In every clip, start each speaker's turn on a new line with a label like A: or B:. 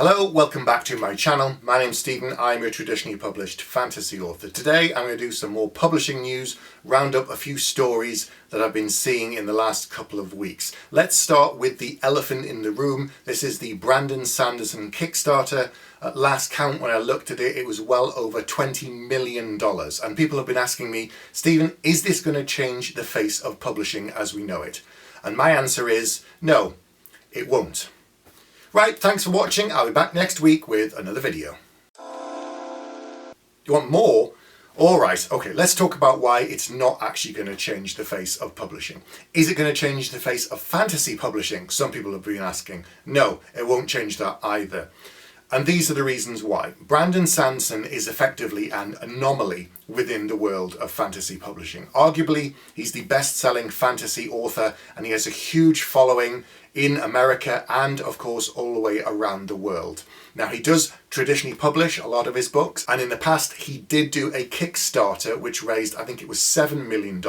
A: Hello, welcome back to my channel. My name's Stephen, I'm a traditionally published fantasy author. Today I'm going to do some more publishing news, round up a few stories that I've been seeing in the last couple of weeks. Let's start with the elephant in the room. This is the Brandon Sanderson Kickstarter. At last count when I looked at it, it was well over $20 million. And people have been asking me, Stephen, is this going to change the face of publishing as we know it? And my answer is no, it won't. Right, thanks for watching. I'll be back next week with another video. You want more? Alright, okay, let's talk about why it's not actually going to change the face of publishing. Is it going to change the face of fantasy publishing? Some people have been asking. No, it won't change that either. And these are the reasons why. Brandon Sanderson is effectively an anomaly within the world of fantasy publishing. Arguably, he's the best-selling fantasy author and he has a huge following in America and, of course, all the way around the world. Now, he does traditionally publish a lot of his books, and in the past he did do a Kickstarter which raised, I think it was $7 million.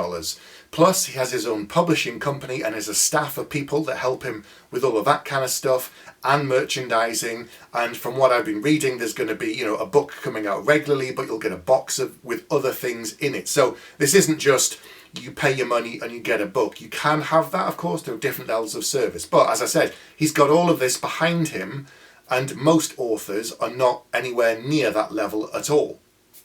A: Plus, he has his own publishing company and has a staff of people that help him with all of that kind of stuff and merchandising. And from what I've been reading, there's going to be, a book coming out regularly, but you'll get a box with other things in it. So this isn't just you pay your money and you get a book. You can have that, of course, there are different levels of service. But as I said, he's got all of this behind him, and most authors are not anywhere near that level at all.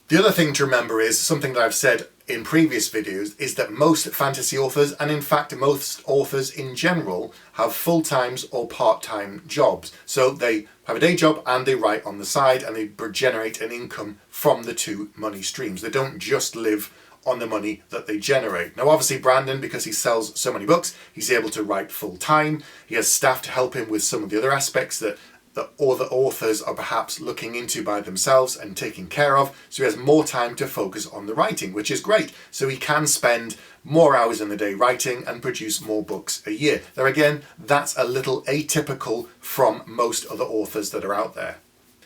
A: The other thing to remember is something that I've said in previous videos is that most fantasy authors, and in fact most authors in general, have full-time or part-time jobs. So they have a day job and they write on the side and they generate an income from the two money streams. They don't just live on the money that they generate. Now obviously Brandon, because he sells so many books, he's able to write full-time. He has staff to help him with some of the other aspects that other authors are perhaps looking into by themselves and taking care of, so he has more time to focus on the writing, which is great. So he can spend more hours in the day writing and produce more books a year. There again, that's a little atypical from most other authors that are out there.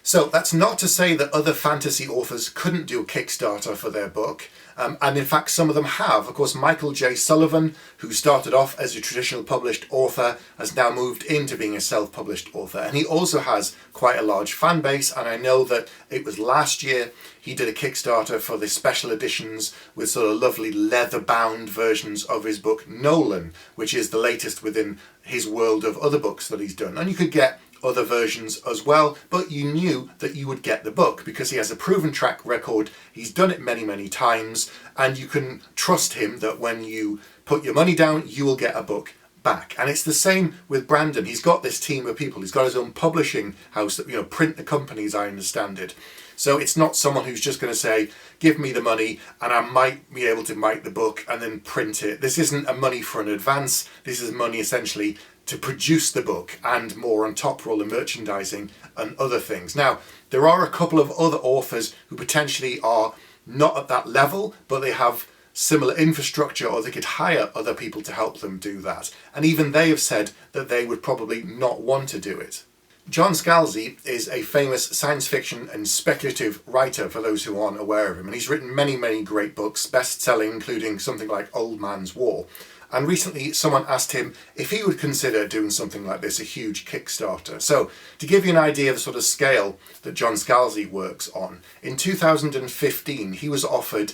A: So that's not to say that other fantasy authors couldn't do a Kickstarter for their book, and in fact some of them have. Of course, Michael J. Sullivan, who started off as a traditional published author, has now moved into being a self-published author, and he also has quite a large fan base. And I know that it was last year he did a Kickstarter for the special editions with sort of lovely leather-bound versions of his book Nolan, which is the latest within his world of other books that he's done. And you could get other versions as well, but you knew that you would get the book because he has a proven track record. He's done it many times, and you can trust him that when you put your money down, you will get a book back. And it's the same with Brandon. He's got this team of people. He's got his own publishing house that print the company, as I understand it. So it's not someone who's just going to say, give me the money and I might be able to make the book and then print it. This isn't a money for an advance. This is money essentially to produce the book and more on top for all the merchandising and other things. Now, there are a couple of other authors who potentially are not at that level, but they have similar infrastructure, or they could hire other people to help them do that. And even they have said that they would probably not want to do it. John Scalzi is a famous science fiction and speculative writer, for those who aren't aware of him. And he's written many great books, best-selling, including something like Old Man's War. And recently someone asked him if he would consider doing something like this, a huge Kickstarter. So to give you an idea of the sort of scale that John Scalzi works on, in 2015 he was offered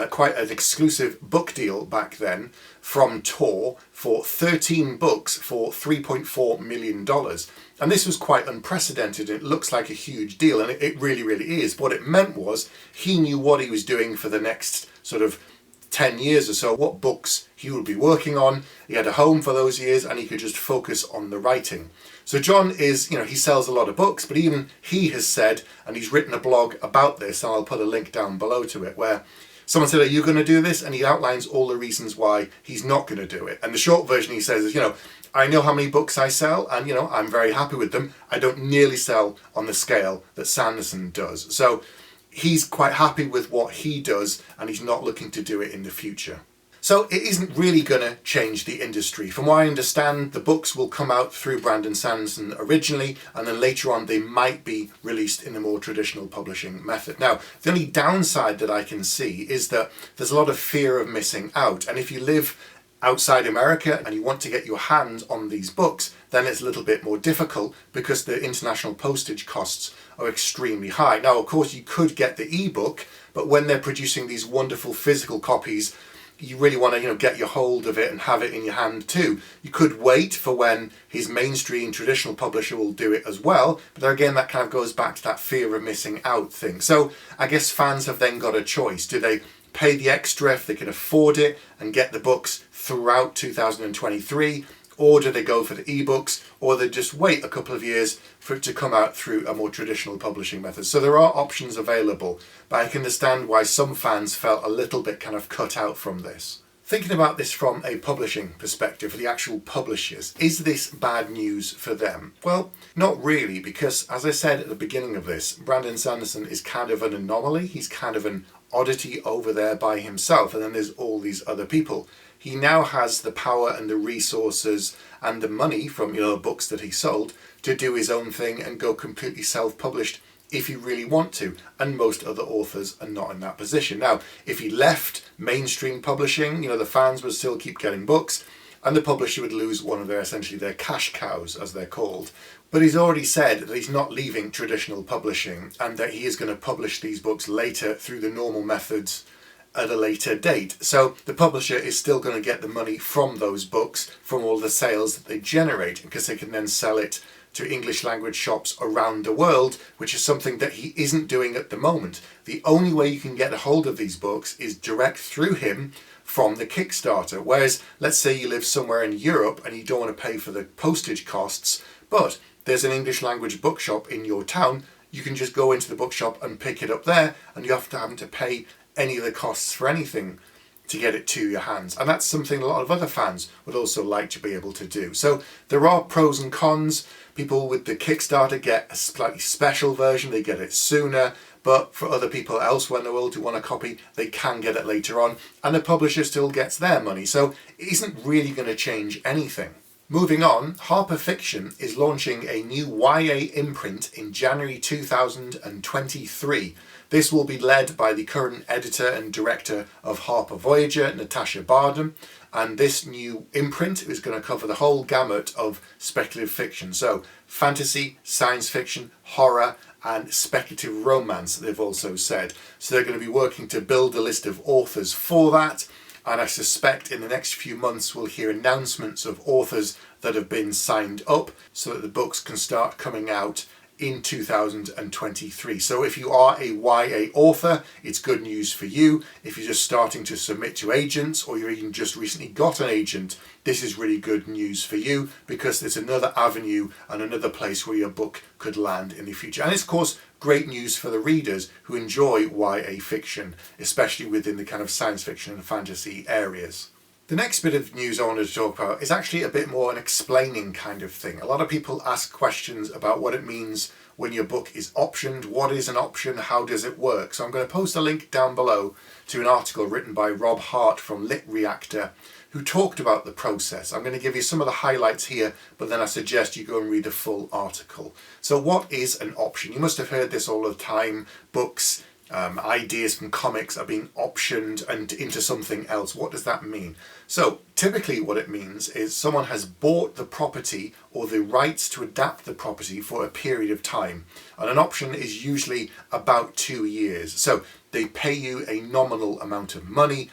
A: quite an exclusive book deal back then from Tor for 13 books for $3.4 million. And this was quite unprecedented. It looks like a huge deal, and it really is. What it meant was he knew what he was doing for the next sort of 10 years or so, what books he would be working on. He had a home for those years and he could just focus on the writing. So John is, he sells a lot of books, but even he has said, and he's written a blog about this, and I'll put a link down below to it, where someone said, are you going to do this? And he outlines all the reasons why he's not going to do it. And the short version he says is, I know how many books I sell and, I'm very happy with them. I don't nearly sell on the scale that Sanderson does. So he's quite happy with what he does and he's not looking to do it in the future. So it isn't really going to change the industry. From what I understand, the books will come out through Brandon Sanderson originally, and then later on they might be released in a more traditional publishing method. Now, the only downside that I can see is that there's a lot of fear of missing out. And if you live outside America and you want to get your hands on these books, then it's a little bit more difficult because the international postage costs are extremely high. Now, of course, you could get the ebook, but when they're producing these wonderful physical copies, you really want to, get your hold of it and have it in your hand too. You could wait for when his mainstream traditional publisher will do it as well, but again, that kind of goes back to that fear of missing out thing. So I guess fans have then got a choice. Do they pay the extra if they can afford it and get the books throughout 2023, or do they go for the ebooks, or they just wait a couple of years for it to come out through a more traditional publishing method? So there are options available, but I can understand why some fans felt a little bit kind of cut out from this. Thinking about this from a publishing perspective, for the actual publishers, is this bad news for them? Well, not really, because as I said at the beginning of this, Brandon Sanderson is kind of an anomaly. He's kind of an oddity over there by himself, and then there's all these other people. He now has the power and the resources and the money from the books that he sold to do his own thing and go completely self-published if you really want to, and most other authors are not in that position. Now, if he left mainstream publishing, the fans would still keep getting books, and the publisher would lose one of essentially their cash cows, as they're called. But he's already said that he's not leaving traditional publishing, and that he is going to publish these books later through the normal methods at a later date. So the publisher is still going to get the money from those books, from all the sales that they generate, because they can then sell it to English language shops around the world, which is something that he isn't doing at the moment. The only way you can get a hold of these books is direct through him from the Kickstarter. Whereas, let's say you live somewhere in Europe and you don't want to pay for the postage costs, but there's an English language bookshop in your town, you can just go into the bookshop and pick it up there, and you have to pay any of the costs for anything to get it to your hands. And that's something a lot of other fans would also like to be able to do. So there are pros and cons. People with the Kickstarter get a slightly special version, they get it sooner, but for other people elsewhere in the world who want a copy, they can get it later on, and the publisher still gets their money. So it isn't really going to change anything. Moving on, Harper Fiction is launching a new YA imprint in January 2023. This will be led by the current editor and director of Harper Voyager, Natasha Bardem, and this new imprint is going to cover the whole gamut of speculative fiction. So fantasy, science fiction, horror, and speculative romance, they've also said. So they're going to be working to build a list of authors for that. And I suspect in the next few months we'll hear announcements of authors that have been signed up so that the books can start coming out in 2023. So if you are a YA author, it's good news for you. If you're just starting to submit to agents, or you're even just recently got an agent, this is really good news for you, because there's another avenue and another place where your book could land in the future. And it's of course great news for the readers who enjoy YA fiction, especially within the kind of science fiction and fantasy areas. The next bit of news I wanted to talk about is actually a bit more an explaining kind of thing. A lot of people ask questions about what it means when your book is optioned. What is an option? How does it work? So I'm going to post a link down below to an article written by Rob Hart from Lit Reactor, who talked about the process. I'm going to give you some of the highlights here, but then I suggest you go and read the full article. So what is an option? You must have heard this all the time. Books, ideas from comics are being optioned and into something else. What does that mean? So typically what it means is someone has bought the property or the rights to adapt the property for a period of time. And an option is usually about 2 years. So they pay you a nominal amount of money,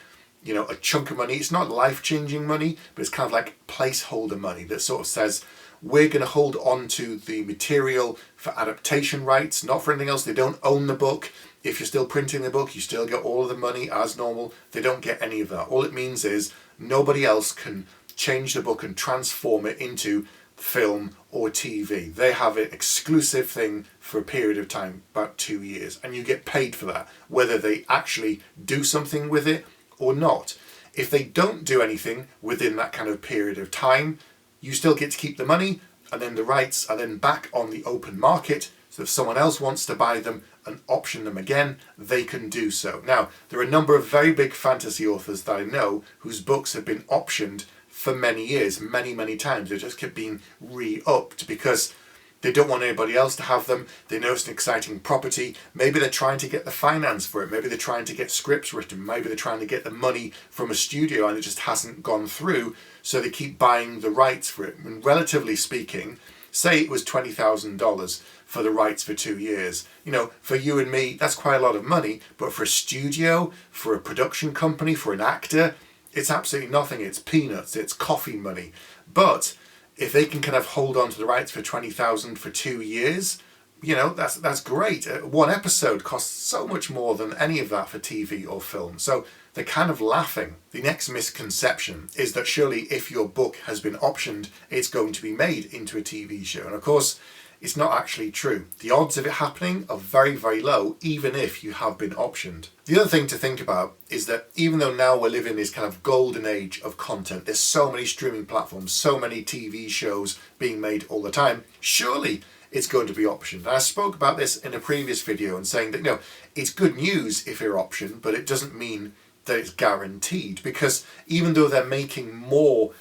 A: a chunk of money. It's not life-changing money, but it's kind of like placeholder money that sort of says, we're going to hold on to the material for adaptation rights, not for anything else. They don't own the book. If you're still printing the book, you still get all of the money as normal. They don't get any of that. All it means is nobody else can change the book and transform it into film or TV. They have an exclusive thing for a period of time, about 2 years, and you get paid for that, whether they actually do something with it or not. If they don't do anything within that kind of period of time, you still get to keep the money, and then the rights are then back on the open market. So if someone else wants to buy them and option them again, they can do so. Now, there are a number of very big fantasy authors that I know whose books have been optioned for many years, many times. They just kept being re-upped because They don't want anybody else to have them. They know it's an exciting property. Maybe they're trying to get the finance for it. Maybe they're trying to get scripts written. Maybe they're trying to get the money from a studio and it just hasn't gone through. So they keep buying the rights for it. And relatively speaking, say it was $20,000 for the rights for 2 years. You know, for you and me, that's quite a lot of money. But for a studio, for a production company, for an actor, it's absolutely nothing. It's peanuts. It's coffee money. But if they can kind of hold on to the rights for $20,000 for 2 years, you know, that's great. One episode costs so much more than any of that for TV or film. So they're kind of laughing. The next misconception is that surely if your book has been optioned, it's going to be made into a TV show. And of course, it's not actually true. The odds of it happening are very, very low, even if you have been optioned. The other thing to think about is that even though now we're living this kind of golden age of content, there's so many streaming platforms, so many TV shows being made all the time, surely it's going to be optioned. And I spoke about this in a previous video and saying that, you know, it's good news if you're optioned, but it doesn't mean that it's guaranteed, because even though they're making more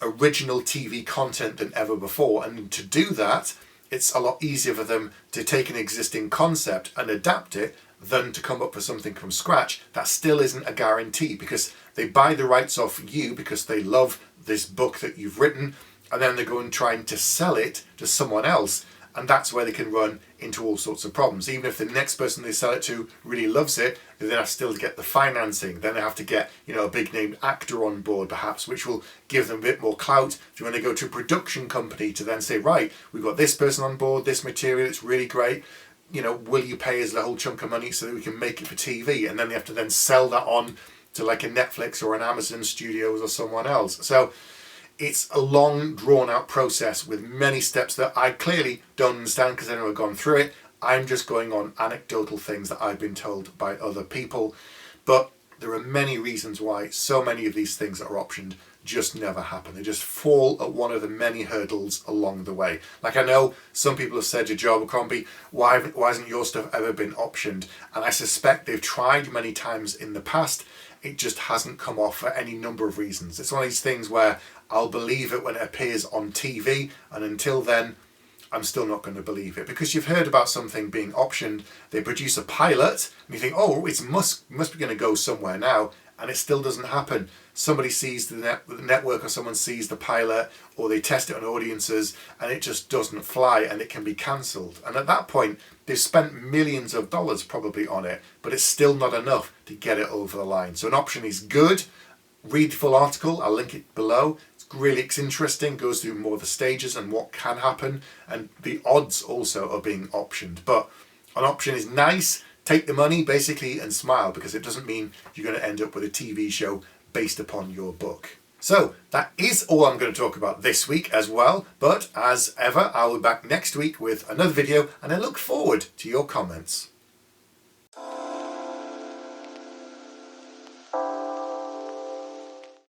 A: original TV content than ever before, and to do that, it's a lot easier for them to take an existing concept and adapt it than to come up with something from scratch. That still isn't a guarantee, because they buy the rights off you because they love this book that you've written, and then they go and trying to sell it to someone else, and that's where they can run into all sorts of problems. Even if the next person they sell it to really loves it, they then have still to get the financing. Then they have to get, you know, a big name actor on board perhaps, which will give them a bit more clout. If you want to go to a production company to then say, right, we've got this person on board, this material, it's really great, you know, will you pay us a whole chunk of money so that we can make it for TV? And then they have to then sell that on to like a Netflix or an Amazon Studios or someone else. So it's a long, drawn-out process with many steps that I clearly don't understand because I've never gone through it. I'm just going on anecdotal things that I've been told by other people. But there are many reasons why so many of these things that are optioned just never happen. They just fall at one of the many hurdles along the way. Like, I know some people have said to Joe Abercrombie, why hasn't your stuff ever been optioned? And I suspect they've tried many times in the past. It just hasn't come off for any number of reasons. It's one of these things where I'll believe it when it appears on TV, and until then, I'm still not going to believe it. Because you've heard about something being optioned, they produce a pilot, and you think, oh, it must be going to go somewhere now, and it still doesn't happen. Somebody sees the network, or someone sees the pilot, or they test it on audiences, and it just doesn't fly, and it can be cancelled. And at that point, they've spent millions of dollars probably on it, but it's still not enough to get it over the line. So an option is good. Read the full article, I'll link it below. It's interesting, goes through more of the stages and what can happen, and the odds also are being optioned. But an option is nice, take the money basically and smile, because it doesn't mean you're going to end up with a TV show based upon your book. So that is all I'm going to talk about this week as well, but as ever, I'll be back next week with another video, and I look forward to your comments.